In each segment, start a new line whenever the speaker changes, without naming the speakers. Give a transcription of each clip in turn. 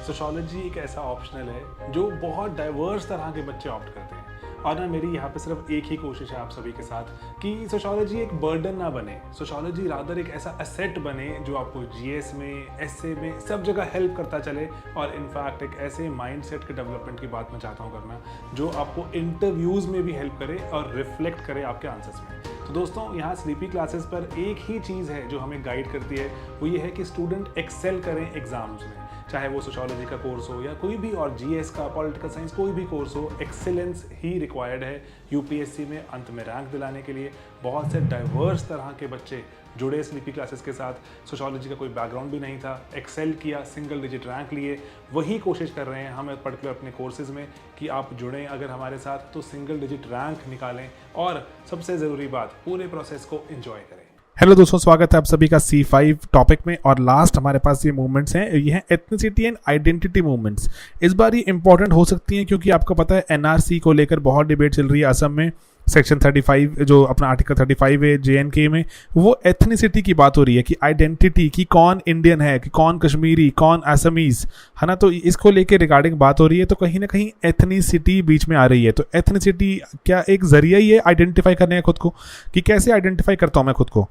Sociology एक ऐसा optional है जो बहुत डाइवर्स तरह के बच्चे ऑप्ट करते हैं। और ना मेरी यहाँ पे सिर्फ एक ही कोशिश है आप सभी के साथ कि सोशियोलॉजी एक बर्डन ना बने, सोशियोलॉजी रादर एक ऐसा एसेट बने जो आपको जीएस में, एसए में, सब जगह हेल्प करता चले। और इनफैक्ट एक ऐसे माइंडसेट के डेवलपमेंट की बात मैं चाहता हूँ करना जो आपको इंटरव्यूज़ में भी हेल्प करे और रिफ्लेक्ट करे आपके आंसर्स में। तो दोस्तों, यहाँ स्लीपी क्लासेस पर एक ही चीज़ है जो हमें गाइड करती है, वो ये है कि स्टूडेंट एक्सेल करें एग्जाम्स में, चाहे वो सोशियोलॉजी का कोर्स हो या कोई भी और जीएस का, पॉलिटिकल साइंस, कोई भी कोर्स हो। एक्सेलेंस ही रिक्वायर्ड है यूपीएससी में अंत में रैंक दिलाने के लिए। बहुत से डाइवर्स तरह के बच्चे जुड़े स्लीपी क्लासेस के साथ। सोशियोलॉजी का कोई बैकग्राउंड भी नहीं था, एक्सेल किया, सिंगल डिजिट रैंक लिए। वही कोशिश कर रहे हैं हम पर्टिकुलर अपने कोर्सेज में कि आप जुड़ें अगर हमारे साथ तो सिंगल डिजिट रैंक निकालें और सबसे ज़रूरी बात, पूरे प्रोसेस को एंजॉय करें।
हेलो दोस्तों, स्वागत है आप सभी का C5 टॉपिक में। और लास्ट हमारे पास ये मूवमेंट्स हैं, ये हैं एथनिसिटी एंड आइडेंटिटी मूवमेंट्स। इस बार ये इंपॉर्टेंट हो सकती हैं क्योंकि आपको पता है एनआरसी को लेकर बहुत डिबेट चल रही है असम में। सेक्शन 35 जो अपना आर्टिकल 35 है JNK में, वो एथनिसिटी की बात हो रही है कि आइडेंटिटी की, कौन इंडियन है, कि कौन कश्मीरी, कौन असमीज है ना। तो इसको लेके रिगार्डिंग बात हो रही है। तो कहीं ना कहीं एथनिसिटी बीच में आ रही है। तो एथनिसिटी क्या एक जरिया ही है आइडेंटिफाई करने का खुद को, कि कैसे आइडेंटिफाई करता हूँ मैं खुद को।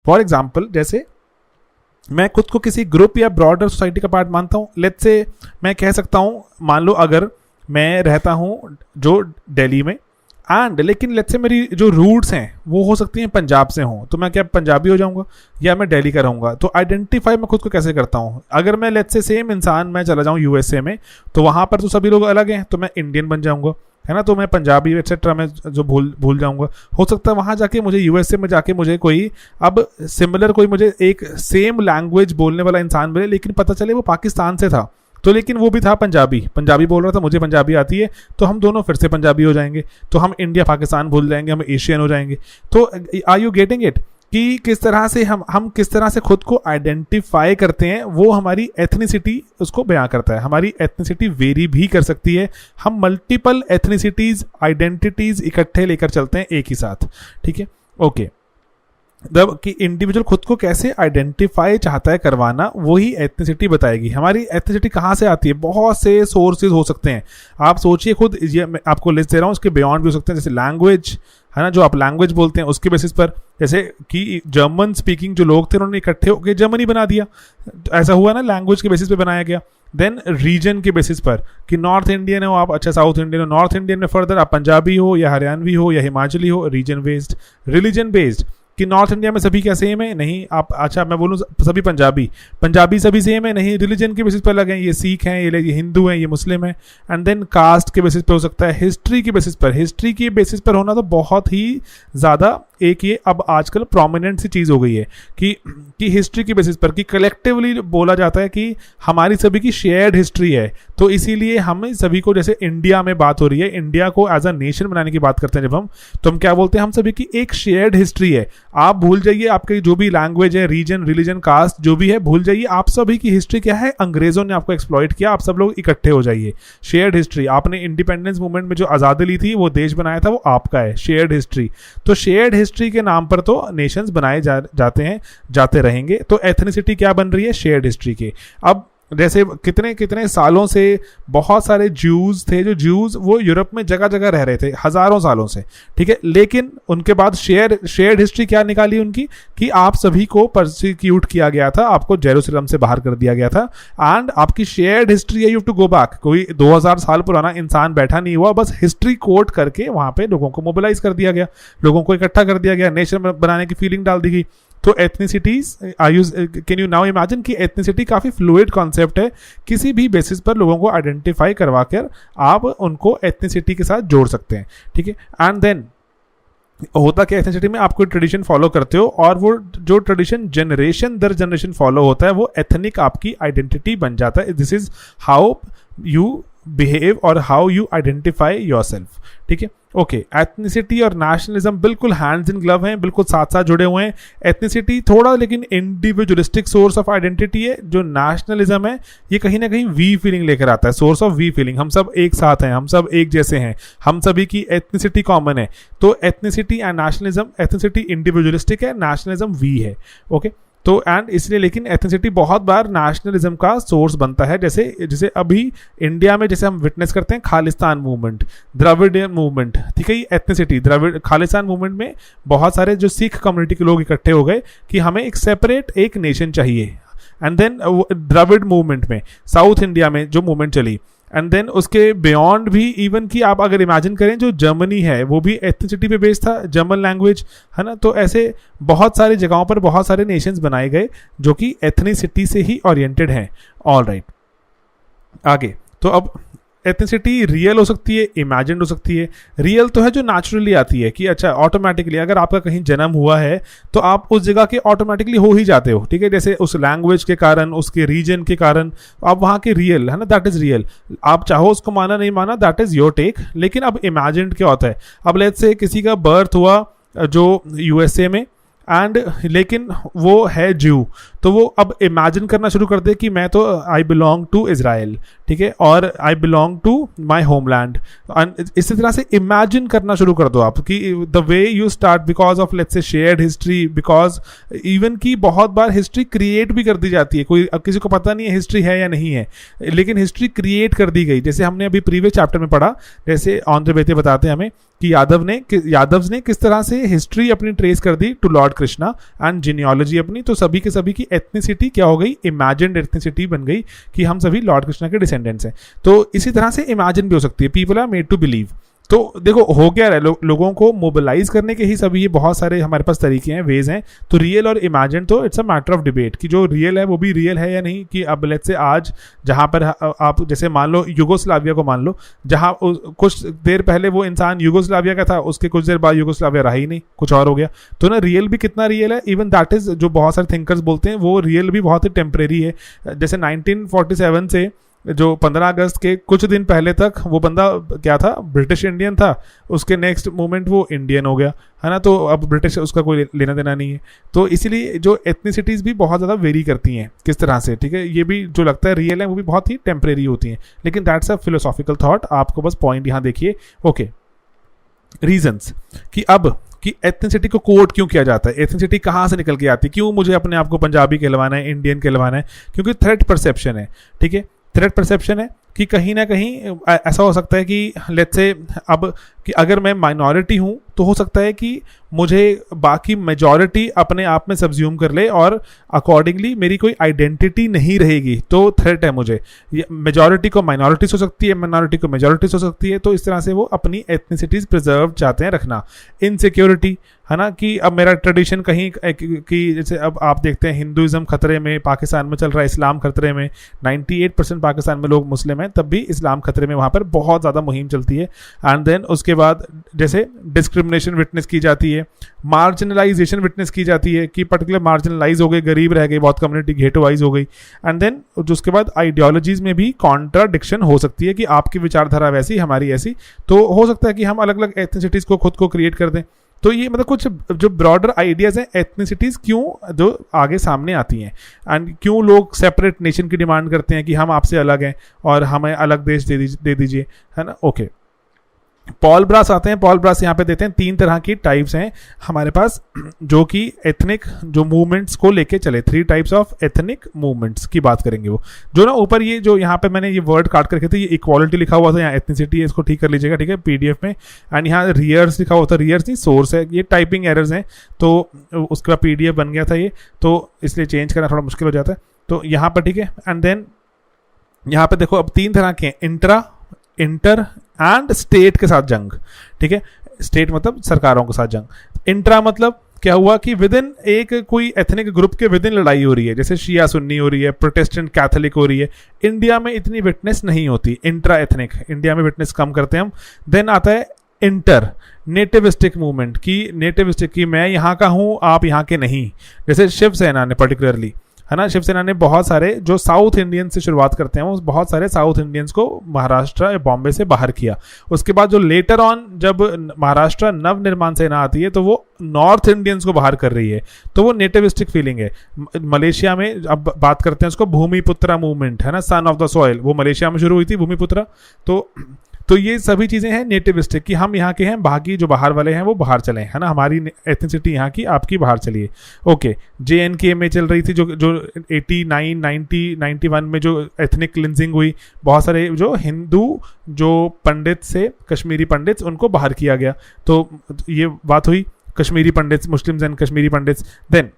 फॉर एग्जाम्पल, जैसे मैं खुद को किसी ग्रुप या ब्रॉडर सोसाइटी का पार्ट मानता हूँ। लेट्स से मैं कह सकता हूँ, मान लो अगर मैं रहता हूँ जो दिल्ली में एंड लेकिन लेट्स से मेरी जो रूट्स हैं वो हो सकती हैं पंजाब से हों, तो मैं क्या पंजाबी हो जाऊँगा या मैं दिल्ली का रहूँगा। तो आइडेंटिफाई मैं खुद को कैसे करता हूँ? अगर मैं लेट्स से सेम इंसान मैं चला जाऊँ USA में, तो वहाँ पर तो सभी लोग अलग हैं, तो मैं इंडियन बन जाऊँगा, है ना। तो मैं पंजाबी एक्सेट्रा मैं जो भूल जाऊंगा। हो सकता है वहाँ जाके मुझे USA में जाके मुझे कोई अब सिमिलर कोई मुझे एक सेम लैंग्वेज बोलने वाला इंसान मिले, लेकिन पता चले वो पाकिस्तान से था, तो लेकिन वो भी था पंजाबी बोल रहा था, मुझे पंजाबी आती है, तो हम दोनों फिर से पंजाबी हो जाएंगे। तो हम इंडिया पाकिस्तान भूल जाएंगे, हम एशियन हो जाएंगे। तो आर यू गेटिंग इट कि किस तरह से हम किस तरह से खुद को आइडेंटिफाई करते हैं, वो हमारी एथनिसिटी उसको बयां करता है। हमारी एथनिसिटी वेरी भी कर सकती है। हम मल्टीपल एथनिसिटीज, आइडेंटिटीज इकट्ठे लेकर चलते हैं एक ही साथ, ठीक है। ओके, जब कि इंडिविजुअल खुद को कैसे आइडेंटिफाई चाहता है करवाना, वही एथनिसिटी बताएगी। हमारी एथनिसिटी कहाँ से आती है? बहुत से सोर्सेज हो सकते हैं। आप सोचिए खुद, ये मैं आपको लिस्ट दे रहा हूँ, उसके बियॉन्ड भी हो सकते हैं। जैसे लैंग्वेज है ना, जो आप लैंग्वेज बोलते हैं उसके बेसिस पर, जैसे कि जर्मन स्पीकिंग जो लोग थे उन्होंने इकट्ठे होकर जर्मनी बना दिया, ऐसा हुआ ना, लैंग्वेज के बेसिस पे बनाया गया। देन रीजन के बेसिस पर कि नॉर्थ इंडियन हो आप, अच्छा साउथ इंडियन हो, नॉर्थ इंडियन में फर्दर आप पंजाबी हो या हरियाणवी हो या हिमाचली हो, रीजन बेस्ड। रिलीजन बेस्ड कि नॉर्थ इंडिया में सभी क्या सेम है? नहीं। आप अच्छा मैं बोलूँ सभी पंजाबी सभी सेम है? नहीं। रिलीजन के बेसिस पर अलग हैं, ये सिख हैं, ये हिंदू हैं, ये मुस्लिम हैं। एंड देन कास्ट के बेसिस पर हो सकता है, हिस्ट्री के बेसिस पर होना तो बहुत ही ज़्यादा एक ये अब आजकल प्रोमिनेंट सी चीज़ हो गई है कि हिस्ट्री के बेसिस पर, कि कलेक्टिवली बोला जाता है कि हमारी सभी की शेयर्ड हिस्ट्री है। तो इसीलिए हम सभी को, जैसे इंडिया में बात हो रही है, इंडिया को एज अ नेशन बनाने की बात करते हैं जब हम, तो हम क्या बोलते हैं? हम सभी की एक शेयर्ड हिस्ट्री है। आप भूल जाइए आपके जो भी लैंग्वेज है, रीजन, रिलीजन, कास्ट जो भी है, भूल जाइए। आप सभी की हिस्ट्री क्या है? अंग्रेजों ने आपको एक्सप्लॉइट किया, आप सब लोग इकट्ठे हो जाइए। शेयर्ड हिस्ट्री, आपने इंडिपेंडेंस मूवमेंट में जो आज़ादी ली थी, वो देश बनाया था, वो आपका है, शेयर्ड हिस्ट्री। तो शेयर्ड हिस्ट्री के नाम पर तो नेशंस बनाए जाते हैं, जाते रहेंगे। तो एथनिसिटी क्या बन रही है? शेयर्ड हिस्ट्री के। अब जैसे कितने कितने सालों से बहुत सारे ज्यूज थे, जो ज्यूज वो यूरोप में जगह जगह रह रहे थे हजारों सालों से, ठीक है। लेकिन उनके बाद शेयर्ड हिस्ट्री क्या निकाली उनकी, कि आप सभी को परसिक्यूट किया गया था, आपको जेरूसलम से बाहर कर दिया गया था। एंड आपकी शेयर्ड हिस्ट्री है, you have to go back. कोई 2000 साल पुराना इंसान बैठा नहीं हुआ, बस हिस्ट्री कोट करके वहां पे लोगों को मोबिलाइज कर दिया गया, लोगों को इकट्ठा कर दिया गया, नेशन बनाने की फीलिंग डाल दी गई। तो ethnicities, can you now imagine कि एथनिसिटी काफ़ी फ्लूइड कॉन्सेप्ट है। किसी भी बेसिस पर लोगों को आइडेंटिफाई करवा कर आप उनको एथनिसिटी के साथ जोड़ सकते हैं, ठीक है। एंड देन होता क्या, एथनिसिटी में आप कोई ट्रेडिशन फॉलो करते हो और वो जो ट्रेडिशन जनरेशन दर जनरेशन फॉलो होता है, वो एथनिक आपकी आइडेंटिटी बन जाता है। This is how you behave और हाउ यू आइडेंटिफाई योरसेल्फ, ठीक है। ओके, एथनिसिटी और नेशनलिज्म बिल्कुल हैंड्स इन ग्लव हैं, बिल्कुल साथ साथ जुड़े हुए हैं। एथनिसिटी थोड़ा लेकिन इंडिविजुअलिस्टिक सोर्स ऑफ आइडेंटिटी है, जो नेशनलिज्म है ये कहीं ना कहीं वी फीलिंग लेकर आता है, सोर्स ऑफ वी फीलिंग। हम सब एक साथ हैं, हम सब एक जैसे हैं, हम सभी की एथनिसिटी कॉमन है। तो ethnicity and nationalism, ethnicity individualistic है, नेशनलिज्म वी है। ओके, तो एंड इसलिए लेकिन एथनिसिटी बहुत बार नेशनलिज्म का सोर्स बनता है, जैसे जैसे अभी इंडिया में जैसे हम विटनेस करते हैं खालिस्तान मूवमेंट, द्रविडियन मूवमेंट, ठीक है, ये एथनिसिटी द्रविड खालिस्तान मूवमेंट में बहुत सारे जो सिख कम्युनिटी के लोग इकट्ठे हो गए कि हमें एक सेपरेट एक नेशन चाहिए। एंड देन द्रविड मूवमेंट में साउथ इंडिया में जो मूवमेंट चली, एंड देन उसके बियॉन्ड भी इवन कि आप अगर इमेजिन करें जो जर्मनी है वो भी एथनिसिटी पे बेस्ड था, जर्मन लैंग्वेज है ना। तो ऐसे बहुत सारी जगहों पर बहुत सारे नेशंस बनाए गए जो कि एथनिसिटी से ही ओरिएंटेड हैं। ऑल राइट, आगे तो अब एथनिसिटी रियल हो सकती है, इमेजिन्ड हो सकती है। रियल तो है जो नेचुरली आती है कि अच्छा ऑटोमेटिकली अगर आपका कहीं जन्म हुआ है तो आप उस जगह के ऑटोमेटिकली हो ही जाते हो, ठीक है, जैसे उस लैंग्वेज के कारण, उसके रीजन के कारण आप वहाँ के रियल है ना, दैट इज रियल। आप चाहो उसको माना नहीं माना, दैट इज योर टेक। लेकिन अब इमेजिन्ड क्या होता है? अब लेट्स से किसी का बर्थ हुआ जो यूएसए में एंड लेकिन वो है ज्यू, तो वो अब इमेजिन करना शुरू कर दे कि मैं तो आई बिलोंग टू इज़राइल, ठीक है, और I belong to my homeland. इसी तरह से इमेजिन करना शुरू कर दो आप कि the way you start because of let's say shared history, because even की बहुत बार हिस्ट्री क्रिएट भी कर दी जाती है। कोई अब किसी को पता नहीं है हिस्ट्री है या नहीं है, लेकिन हिस्ट्री क्रिएट कर दी गई। जैसे हमने अभी प्रीवियस चैप्टर में पढ़ा, जैसे ऑनरे बेते बताते हैं हमें कि यादव्स ने किस तरह से हिस्ट्री अपनी ट्रेस कर दी to Lord Krishna and genealogy अपनी। तो सभी के सभी की एथनिसिटी क्या हो गई? इमेजिन्ड एथनिसिटी बन गई कि हम सभी लॉर्ड कृष्णा के डिसेंडेंट्स हैं। तो इसी तरह से इमेजिन भी हो सकती है, people are made to believe. तो देखो हो क्या रहा है, लोगों को मोबिलाइज करने के ही सभी ये बहुत सारे हमारे पास तरीके हैं, वेज हैं। तो रियल और इमेजिन तो it's a matter of debate कि जो रियल है वो भी रियल है या नहीं। कि अब लेट्स से आज जहाँ पर आप जैसे मान लो यूगोस्लाविया को मान लो, जहाँ कुछ देर पहले वो इंसान यूगोस्लाविया का था, उसके कुछ देर बाद यूगोस्लाविया रहा ही नहीं, कुछ और हो गया। तो ना रियल भी कितना रियल है, इवन दैट इज जो बहुत सारे थिंकर्स बोलते हैं वो रियल भी बहुत ही टेम्परेरी है। जैसे 1947 से जो 15 अगस्त के कुछ दिन पहले तक वो बंदा क्या था? ब्रिटिश इंडियन था। उसके नेक्स्ट मोमेंट वो इंडियन हो गया, है ना। तो अब ब्रिटिश उसका कोई लेना देना नहीं है। तो इसीलिए जो एथनिसिटीज़ भी बहुत ज़्यादा वेरी करती हैं किस तरह से, ठीक है। ये भी जो लगता है रियल है वो भी बहुत ही टेम्परेरी होती हैं, लेकिन दैट्स अ फिलोसॉफिकल थॉट। आपको बस पॉइंट यहाँ देखिए। ओके, रीजंस कि एथनिसिटी को कोड क्यों किया जाता है, एथनिसिटी कहाँ से निकल के आती है, क्यों मुझे अपने आप को पंजाबी कहलवाना है, इंडियन कहलवाना है? क्योंकि थ्रेट परसेप्शन है, ठीक है। थ्रेट परसेप्शन है कि कहीं ना कहीं ऐसा हो सकता है कि लेट्स से अब कि अगर मैं माइनॉरिटी हूँ तो हो सकता है कि मुझे बाकी मेजॉरिटी अपने आप में सब्ज्यूम कर ले और अकॉर्डिंगली मेरी कोई आइडेंटिटी नहीं रहेगी। तो थ्रेट है मुझे। मेजॉरिटी को माइनॉरिटीज हो सकती है, माइनॉरिटी को मेजॉरिटीज हो सकती है। तो इस तरह से वो अपनी एथनिसिटीज प्रिजर्व चाहते हैं रखना। इनसिक्योरिटी है ना, कि अब मेरा ट्रेडिशन कहीं कि जैसे अब आप देखते हैं हिंदुइज्म खतरे में, पाकिस्तान में चल रहा है इस्लाम खतरे में। 98% पाकिस्तान में लोग मुस्लिम हैं, तब भी इस्लाम खतरे में, वहाँ पर बहुत ज़्यादा मुहिम चलती है। एंड देन उसके बाद जैसे डिस्क्रिमिनेशन विटनेस की जाती है, मार्जिनलाइजेशन विटनेस की जाती है कि पर्टिकुलर मार्जिनलाइज हो गए, गरीब रह गए, बहुत कम्युनिटी गेटोवाइज हो गई। एंड देन जो उसके बाद आइडियोलॉजीज में भी कॉन्ट्राडिक्शन हो सकती है कि आपकी विचारधारा वैसी, हमारी ऐसी। तो हो सकता है कि हम अलग अलग एथनिसिटीज़ को खुद को क्रिएट कर दें। तो ये मतलब कुछ जो ब्रॉडर आइडियाज़ हैं एथनिसिटीज़ क्यों जो आगे सामने आती हैं, एंड क्यों लोग सेपरेट नेशन की डिमांड करते हैं कि हम आपसे अलग हैं और हमें अलग देश दे दीजिए, है ना। ओके, पॉल ब्रास आते हैं। पॉल ब्रास यहाँ पे देते हैं 3 तरह की टाइप्स हैं हमारे पास जो कि एथनिक जो मूवमेंट्स को लेके चले। 3 टाइप्स ऑफ एथनिक मूवमेंट्स की बात करेंगे वो। जो ना ऊपर ये जो यहाँ पे मैंने ये वर्ड काट कर रखे थे, ये इक्वालिटी लिखा हुआ था, यहाँ एथनिसिटी है, इसको ठीक कर लीजिएगा, ठीक है, पीडीएफ में। एंड यहाँ रियर्स लिखा हुआ था, रियर्स नहीं सोर्स है, ये टाइपिंग एरर्स हैं। तो उसका पीडीएफ बन गया था ये, तो इसलिए चेंज करना थोड़ा मुश्किल हो जाता है। तो यहाँ पर ठीक है। एंड देन यहाँ पे देखो अब 3 तरह के हैं, इंटर एंड स्टेट के साथ जंग, ठीक है। स्टेट मतलब सरकारों के साथ जंग। इंट्रा मतलब क्या हुआ कि विद इन एक कोई एथनिक ग्रुप के विद इन लड़ाई हो रही है, जैसे शिया सुन्नी हो रही है, प्रोटेस्टेंट कैथोलिक हो रही है। इंडिया में इतनी विटनेस नहीं होती, इंट्रा एथनिक इंडिया में विटनेस कम करते हैं हम। देन आता है इंटर नेटिविस्टिक मूवमेंट की, नेटिविस्टिक की मैं यहाँ का हूँ, आप यहाँ के नहीं। जैसे शिवसेना ने पर्टिकुलरली, है ना, शिवसेना ने बहुत सारे जो साउथ इंडियन से शुरुआत करते हैं, वो बहुत सारे साउथ इंडियंस को महाराष्ट्र या बॉम्बे से बाहर किया। उसके बाद जो लेटर ऑन जब महाराष्ट्र नव निर्माण सेना आती है तो वो नॉर्थ इंडियंस को बाहर कर रही है, तो वो नेटिविस्टिक फीलिंग है। मलेशिया में अब बात करते हैं उसको भूमिपुत्रा मूवमेंट, है ना, सन ऑफ द सॉइल, वो मलेशिया में शुरू हुई थी भूमिपुत्रा। तो तो ये सभी चीज़ें हैं नेटिविस्टिक कि हम यहाँ के हैं, बाकी जो बाहर वाले हैं वो बाहर चले, है ना, हमारी एथनिसिटी यहाँ की, आपकी बाहर चलिए। ओके, JNK में चल रही थी जो जो 89, 90, 91 में जो एथनिक क्लिनजिंग हुई, बहुत सारे जो हिंदू जो पंडित से कश्मीरी पंडित उनको बाहर किया गया, तो ये बात हुई Kashmiri Pandits, Muslims and Kashmiri Pandits. Then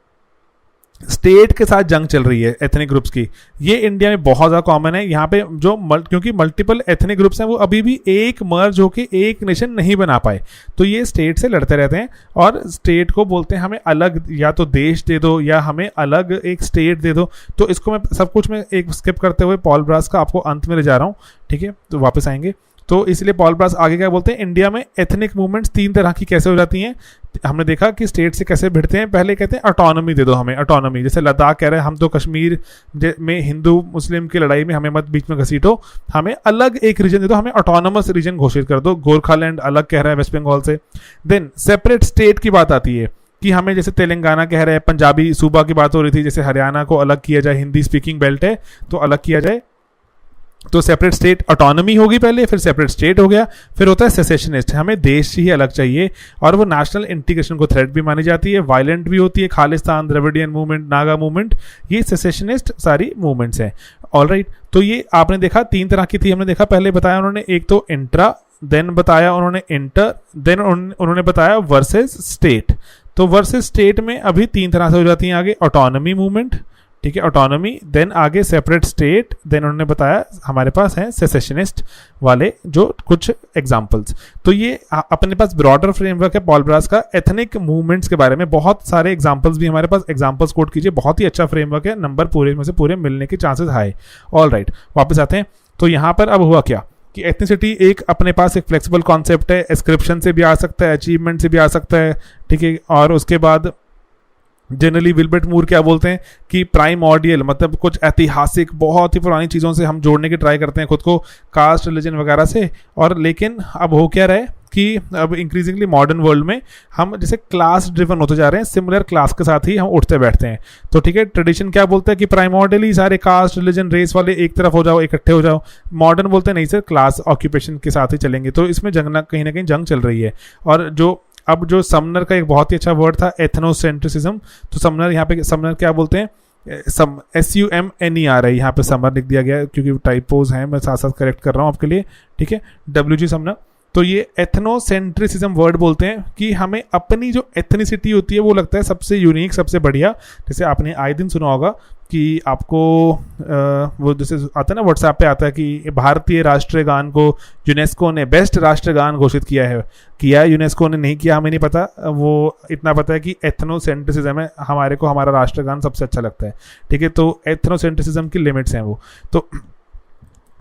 state के साथ जंग चल रही है एथनिक ग्रुप्स की, ये इंडिया में बहुत ज़्यादा कॉमन है। यहाँ पे जो क्योंकि मल्टीपल एथनिक ग्रुप्स हैं वो अभी भी एक मर्ज होके एक नेशन नहीं बना पाए, तो ये स्टेट से लड़ते रहते हैं और स्टेट को बोलते हैं हमें अलग या तो देश दे दो या हमें अलग एक स्टेट दे दो। तो इसको मैं सब कुछ मैं एक स्किप करते हुए पॉल ब्रास का आपको अंत में ले जा रहा हूँ, ठीक है, तो वापस आएंगे। तो इसलिए पॉल ब्रास आगे क्या बोलते हैं, इंडिया में एथनिक मूवमेंट्स 3 तरह की कैसे हो जाती हैं। हमने देखा कि स्टेट से कैसे भिड़ते हैं, पहले कहते हैं ऑटोनॉमी दे दो हमें, ऑटोनॉमी, जैसे लद्दाख कह रहे हैं हम तो कश्मीर में हिंदू मुस्लिम की लड़ाई में हमें मत बीच में घसीटो, हमें अलग एक रीजन दे दो, हमें ऑटोनॉमस रीजन घोषित कर दो। गोरखालैंड अलग कह रहा है वेस्ट बंगाल से। देन सेपरेट स्टेट की बात आती है कि हमें जैसे तेलंगाना कह रहे हैं, पंजाबी सूबा की बात हो रही थी, जैसे हरियाणा को अलग किया जाए, हिंदी स्पीकिंग बेल्ट है तो अलग किया जाए, तो सेपरेट स्टेट ऑटोनॉमी होगी पहले, फिर सेपरेट स्टेट हो गया, फिर होता है सेसेशनिस्ट, हमें देश ही अलग चाहिए, और वो नेशनल इंटीग्रेशन को थ्रेट भी मानी जाती है, वायलेंट भी होती है, Khalistan, Dravidian movement, Naga movement, ये सेसेशनिस्ट सारी मूवमेंट्स हैं। ऑलराइट, तो ये आपने देखा 3 तरह की थी, हमने देखा पहले बताया उन्होंने, एक तो इंट्रा, देन बताया उन्होंने इंटर, देन उन्होंने बताया वर्सेस स्टेट। तो वर्सेस स्टेट में अभी 3 तरह से हो जाती हैं आगे, ऑटोनॉमी मूवमेंट, ठीक है, ऑटोनॉमी, देन आगे सेपरेट स्टेट, देन उन्होंने बताया हमारे पास है सेसेशनिस्ट वाले जो कुछ एग्जांपल्स। तो ये अपने पास ब्रॉडर फ्रेमवर्क है पॉल ब्रास का एथनिक मूवमेंट्स के बारे में, बहुत सारे एग्जांपल्स भी हमारे पास, एग्जांपल्स कोट कीजिए, बहुत ही अच्छा फ्रेमवर्क है, नंबर पूरे में से पूरे मिलने के चांसेस हाई। ऑल राइट, वापस आते हैं। तो यहाँ पर अब हुआ क्या कि एथनिसिटी एक अपने पास एक फ्लेक्सिबल कॉन्सेप्ट है, एस्क्रिप्शन से भी आ सकता है, अचीवमेंट से भी आ सकता है, ठीक है, और उसके बाद जनरली विल्बर्ट मूर क्या बोलते हैं कि प्राइमॉर्डियल, मतलब कुछ ऐतिहासिक बहुत ही पुरानी चीज़ों से हम जोड़ने की ट्राई करते हैं खुद को, कास्ट, रिलीजन वगैरह से, और लेकिन अब हो क्या रहा है कि अब इंक्रीजिंगली मॉडर्न वर्ल्ड में हम जैसे क्लास ड्रिवन होते जा रहे हैं, सिमिलर क्लास के साथ ही हम उठते बैठते हैं। तो ठीक है, ट्रेडिशन क्या बोलता है कि प्राइमॉर्डियली सारे कास्ट, रिलीजन, रेस वाले एक तरफ हो जाओ, इकट्ठे हो जाओ। मॉडर्न बोलते हैं नहीं सर, क्लास ऑक्यूपेशन के साथ ही चलेंगे। तो इसमें जंग ना कहीं जंग चल रही है। और जो अब जो समनर का एक बहुत ही अच्छा वर्ड था एथनोसेंट्रिसिज्म, तो समनर यहाँ पे समनर क्या बोलते हैं, SUMNER है, यहाँ पे समर लिख दिया गया है क्योंकि टाइपोज हैं, मैं साथ साथ करेक्ट कर रहा हूँ आपके लिए, ठीक है, WG समनर। तो ये एथनोसेंट्रिसिज्म वर्ड बोलते हैं कि हमें अपनी जो एथनिसिटी होती है वो लगता है सबसे यूनिक, सबसे बढ़िया। जैसे आपने आए दिन सुना होगा कि आपको वो जैसे आता है ना, व्हाट्सएप पे आता है कि भारतीय राष्ट्रीय गान को यूनेस्को ने बेस्ट राष्ट्रीय गान घोषित किया है यूनेस्को ने, नहीं किया हमें नहीं पता, वो इतना पता है कि एथनोसेंट्रिसिज्म है, हमारे को हमारा राष्ट्रीय गान सबसे अच्छा लगता है, ठीक है। तो एथनोसेंट्रिसिज्म की लिमिट्स हैं वो। तो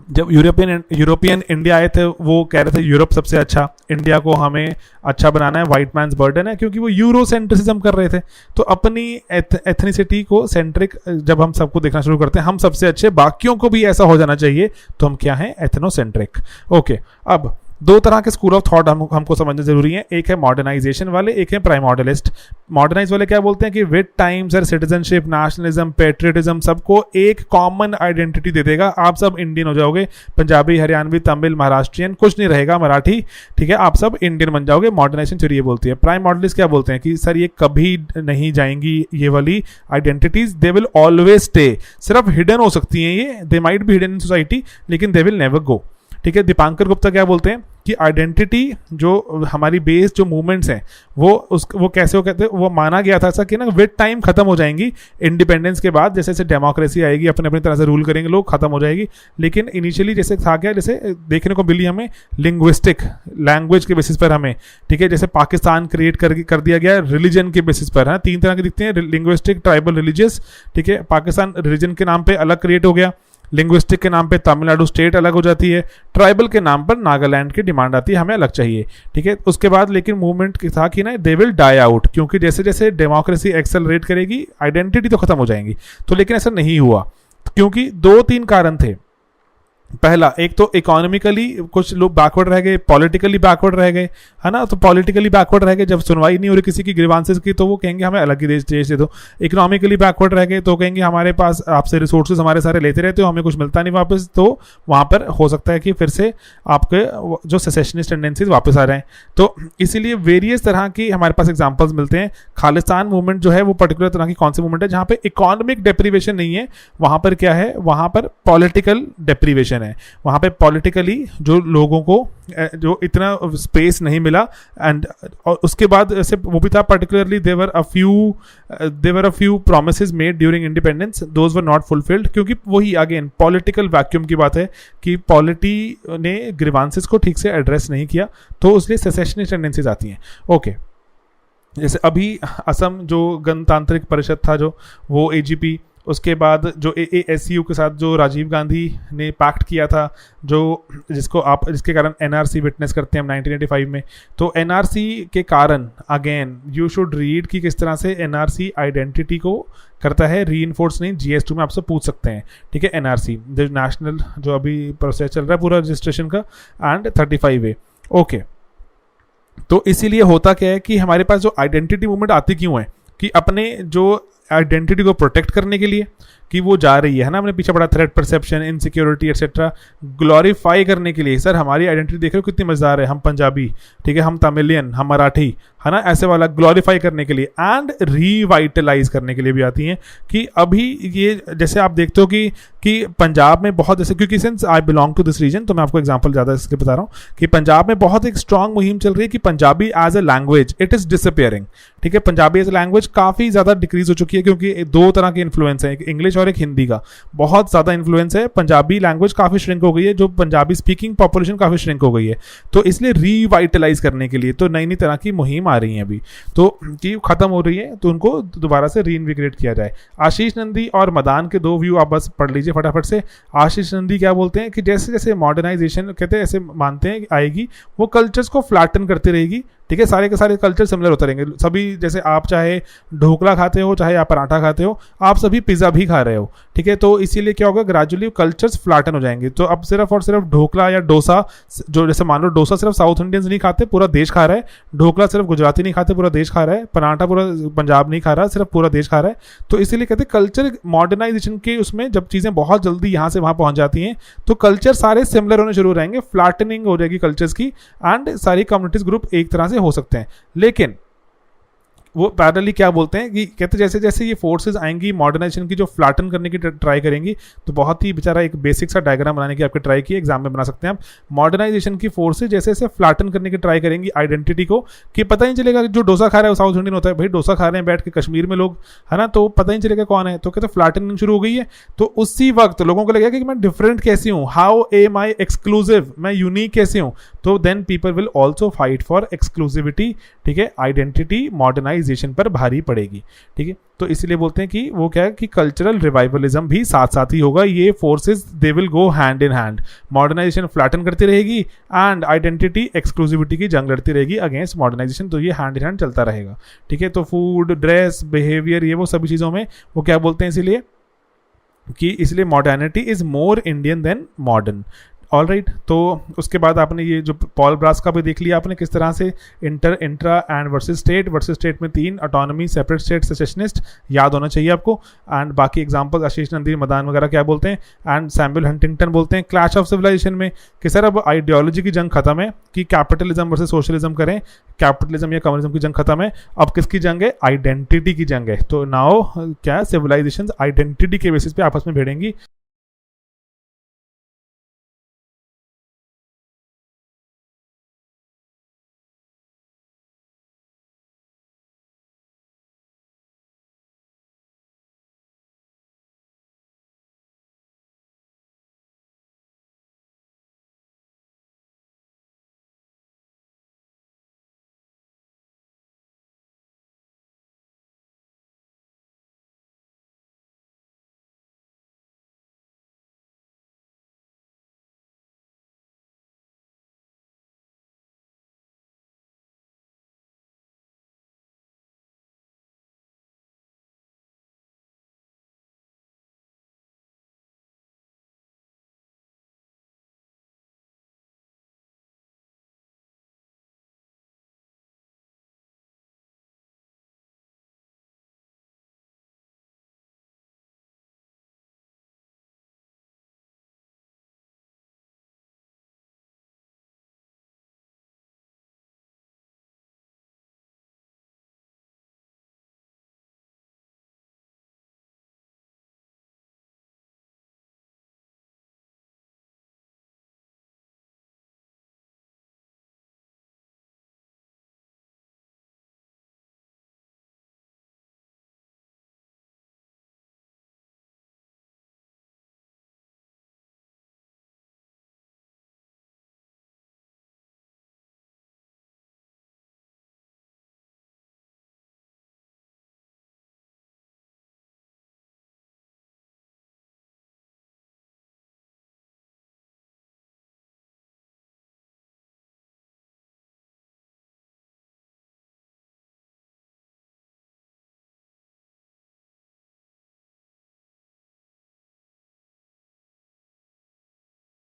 जब यूरोपियन इंडिया आए थे वो कह रहे थे यूरोप सबसे अच्छा, इंडिया को हमें अच्छा बनाना है, वाइट मैन्स बर्डन है, क्योंकि वो यूरोसेंट्रिसिज्म कर रहे थे। तो अपनी एथनिसिटी को सेंट्रिक जब हम सबको देखना शुरू करते हैं, हम सबसे अच्छे, बाकियों को भी ऐसा हो जाना चाहिए, तो हम क्या हैं, एथनोसेंट्रिक। ओके, अब 2 तरह के स्कूल ऑफ थॉट हमको समझना जरूरी है, एक है मॉडर्नाइजेशन वाले, एक है प्राइमॉर्डियलिस्ट। मॉडर्नाइज वाले क्या बोलते हैं कि with time sir citizenship, nationalism, patriotism सबको एक कॉमन आइडेंटिटी दे देगा, आप सब इंडियन हो जाओगे, पंजाबी, हरियाणवी, तमिल, महाराष्ट्रियन कुछ नहीं रहेगा, मराठी, ठीक है, आप सब इंडियन बन जाओगे। मॉडर्नाइजेशन थ्योरी ये बोलती है। प्राइमॉर्डियलिस्ट क्या बोलते हैं कि सर ये कभी नहीं जाएंगी ये वाली identities, they will always stay, सिर्फ हिडन हो सकती हैं ये, they might be hidden in society, लेकिन दे विल नेवर गो, ठीक है। दीपांकर गुप्ता क्या बोलते हैं कि आइडेंटिटी जो हमारी बेस जो मूवमेंट्स हैं वो कैसे हो, कहते हैं वो माना गया था ऐसा कि ना विद टाइम खत्म हो जाएंगी, इंडिपेंडेंस के बाद जैसे जैसे डेमोक्रेसी आएगी, अपने अपनी तरह से रूल करेंगे लोग, खत्म हो जाएगी। लेकिन इनिशियली जैसे था क्या, जैसे देखने को मिली हमें लिंग्विस्टिक, लैंग्वेज के बेसिस पर हमें, ठीक है, जैसे पाकिस्तान क्रिएट कर दिया गया रिलीजन के बेसिस पर, है 3 तरह के दिखते हैं, लिंग्विस्टिक, ट्राइबल, रिलीजियस, ठीक है। पाकिस्तान रिलीजन के नाम पे अलग क्रिएट हो गया, लिंग्विस्टिक के नाम पे तमिलनाडु स्टेट अलग हो जाती है, ट्राइबल के नाम पर नागालैंड की डिमांड आती है, हमें अलग चाहिए, ठीक है। उसके बाद लेकिन मूवमेंट था कि ना दे विल डाई आउट, क्योंकि जैसे जैसे डेमोक्रेसी एक्सेलरेट करेगी आइडेंटिटी तो खत्म हो जाएंगी। तो लेकिन ऐसा नहीं हुआ, क्योंकि 2-3 कारण थे। पहला एक तो इकोनॉमिकली कुछ लोग बैकवर्ड रह गए, पॉलिटिकली बैकवर्ड रह गए, है ना। तो पॉलिटिकली बैकवर्ड रह गए, जब सुनवाई नहीं हो रही किसी की ग्रीवांसेस की तो वो कहेंगे हमें अलग ही देश दे दो। इकोनॉमिकली बैकवर्ड रह गए तो कहेंगे हमारे पास आपसे रिसोर्सेज हमारे सारे लेते रहते हो, हमें कुछ मिलता नहीं वापस। तो वहाँ पर हो सकता है कि फिर से आपके जो सेसेशनिस्ट टेंडेंसीज वापस आ जाएं। तो इसीलिए वेरियस तरह की हमारे पास एग्जाम्पल्स मिलते हैं। खालिस्तान मूवमेंट जो है वो पर्टिकुलर तरह की कौन सी मूवमेंट है जहाँ पे इकोनॉमिक डेप्रीवेशन नहीं है, वहाँ पर क्या है, वहाँ पर पॉलिटिकल डेप्रीवेशन है। वहाँ पे पॉलिटिकली जो लोगों को जो इतना स्पेस नहीं मिला, एंड और उसके बाद ऐसे वो भी था particularly there were a few promises made during independence, those were not fulfilled, क्योंकि वही अगेन पॉलिटिकल वैक्यूम की बात है कि पॉलिटी ने ग्रीवांसेस को ठीक से एड्रेस नहीं किया, तो इसलिए सेसेशनिस्ट टेंडेंसीज आती हैं। ओके, जैसे अभी असम जो गणतांत्रिक परिषद था जो वो एजीपी, उसके बाद जो AASU के साथ जो राजीव गांधी ने पैक्ट किया था, जो जिसके कारण एनआरसी विटनेस करते हैं हम 1985 में। तो एनआरसी के कारण अगेन यू शुड रीड कि किस तरह से एनआरसी आइडेंटिटी को करता है रीइंफोर्स, नहीं GS2 में आपसे पूछ सकते हैं, ठीक है। एनआरसी जो नेशनल जो अभी प्रोसेस चल रहा है पूरा रजिस्ट्रेशन का, एंड 35A। ओके, तो इसीलिए होता क्या है कि हमारे पास जो आइडेंटिटी मूवमेंट आती क्यों है कि अपने जो आइडेंटिटी को प्रोटेक्ट करने के लिए कि वो जा रही है ना, हमने पीछे पड़ा threat perception, insecurity etcetera, glorify करने के लिए। सर हमारी आइडेंटिटी देख रहे हो कितनी मजेदार है, हम पंजाबी, ठीक है, हम तमिलियन, हम मराठी, है ना, ऐसे वाला ग्लोरीफाई करने के लिए एंड रीवाइटलाइज करने के लिए भी आती हैं। कि अभी ये जैसे आप देखते हो कि पंजाब में बहुत जैसे, क्योंकि since I belong to this region तो मैं आपको एग्जांपल ज़्यादा इसके बता रहा हूँ कि पंजाब में बहुत एक स्ट्रांग मुहिम चल रही है कि Punjabi as a language it is disappearing, ठीक है। पंजाबी एज ए लैंग्वेज काफ़ी ज़्यादा डिक्रीज हो चुकी है, क्योंकि दो तरह के इन्फ्लुएंस है, एक इंग्लिश और एक हिंदी का बहुत ज़्यादा इन्फ्लुएंस है। पंजाबी लैंग्वेज काफ़ी श्रिंक हो गई है, जो पंजाबी स्पीकिंग पॉपुलेशन काफ़ी श्रिंक हो गई है। तो इसलिए रीवाइटलाइज करने के लिए तो नई नई तरह की मुहिम आ रही है अभी, तो कि खत्म हो रही है तो उनको दोबारा से रीइन्विग्रेट किया जाए। आशीष नंदी और मदान के दो व्यू आप बस पढ़ लीजिए फटाफट से। आशीष नंदी क्या बोलते हैं कि जैसे जैसे मॉडर्नाइजेशन कहते हैं ऐसे मानते हैं आएगी, वो कल्चर्स को फ्लैटन करती रहेगी, ठीक है। सारे के सारे कल्चर सिमिलर होते रहेंगे सभी, जैसे आप चाहे ढोकला खाते हो, चाहे आप पराठा खाते हो, आप सभी पिज़्ज़ा भी खा रहे हो, ठीक है। तो इसीलिए क्या होगा, ग्रेजुअली कल्चर्स फ्लैटन हो जाएंगे। तो अब सिर्फ और सिर्फ ढोकला या डोसा, जो जैसे मान लो डोसा सिर्फ साउथ इंडियंस नहीं खाते, पूरा देश खा रहा है। ढोकला सिर्फ गुजराती नहीं खाते, पूरा देश खा रहा है। पराठा पूरा पंजाब नहीं खा रहा, सिर्फ पूरा देश खा रहा है। तो इसीलिए कहते हैं कल्चर मॉडर्नाइजेशन के उसमें जब चीज़ें बहुत जल्दी यहाँ से वहाँ पहुँच जाती हैं तो कल्चर सारे सिमिलर होने शुरू हो जाएंगे, फ्लैटनिंग हो जाएगी कल्चर्स की, एंड सारी कम्युनिटीज ग्रुप एक तरह से हो सकते हैं। लेकिन वो पैरेलली क्या बोलते हैं कि कहते जैसे जैसे ये फोर्सेस आएंगी मॉडर्नाइजेशन की जो फ्लैटन करने की ट्राई करेंगी, तो बहुत ही बेचारा एक बेसिक सा डायग्राम बनाने की आपके ट्राई की एग्जाम में बना सकते हैं आप। मॉडर्नाइजेशन की फोर्सेस जैसे जैसे फ्लैटन करने की ट्राई करेंगी आइडेंटिटी को, कि पता ही नहीं चलेगा जो डोसा खा रहा है वो साउथ इंडियन होता है। भाई डोसा खा रहे हैं बैठ के कश्मीर में लोग, है ना, तो पता ही नहीं चलेगा कौन है। तो कहते फ्लैटनिंग शुरू हो गई है। तो उसी वक्त लोगों को लगेगा कि मैं डिफरेंट कैसे हूँ, हाउ एम आई एक्सक्लूसिव, मैं यूनिक कैसे हूँ। तो then people will also fight for exclusivity, ठीक है। आइडेंटिटी मॉडर्नाइजेशन पर भारी पड़ेगी, ठीक है। तो इसलिए बोलते हैं कि वो क्या है कि कल्चरल रिवाइवलिज्म भी साथ साथ ही होगा। ये forces they will go hand in hand. Modernisation flatten करती रहेगी एंड आइडेंटिटी एक्सक्लूसिविटी की जंग लड़ती रहेगी अगेंस्ट मॉडर्नाइजेशन। तो ये हैंड इन हैंड चलता रहेगा, ठीक है। तो फूड, ड्रेस, बिहेवियर, ये वो सभी चीज़ों में वो क्या बोलते हैं इसीलिए कि इसलिए modernity is more Indian than modern. All right, तो उसके बाद आपने ये जो पॉल ब्रास का भी देख लिया आपने किस तरह से इंट्रा एंड वर्सेस स्टेट में 3 ऑटोनॉमी, सेपरेट स्टेट, सेसेशनिस्ट याद होना चाहिए आपको। एंड बाकी एग्जांपल्स आशीष नंदी, मदान वगैरह क्या बोलते हैं, एंड सैमुअल हंटिंगटन बोलते हैं क्लैश ऑफ सिविलाइजेशन में कि सर अब आइडियोलॉजी की जंग खत्म है, कि कैपिटलिज्म वर्सेस सोशलिज्म करें, कैपिटलिज्म या कम्युनिज्म की जंग खत्म है, अब किसकी जंग है, आइडेंटिटी की जंग है। तो नाउ क्या सिविलाइजेशन आइडेंटिटी के बेसिस पे आपस में भिड़ेंगी।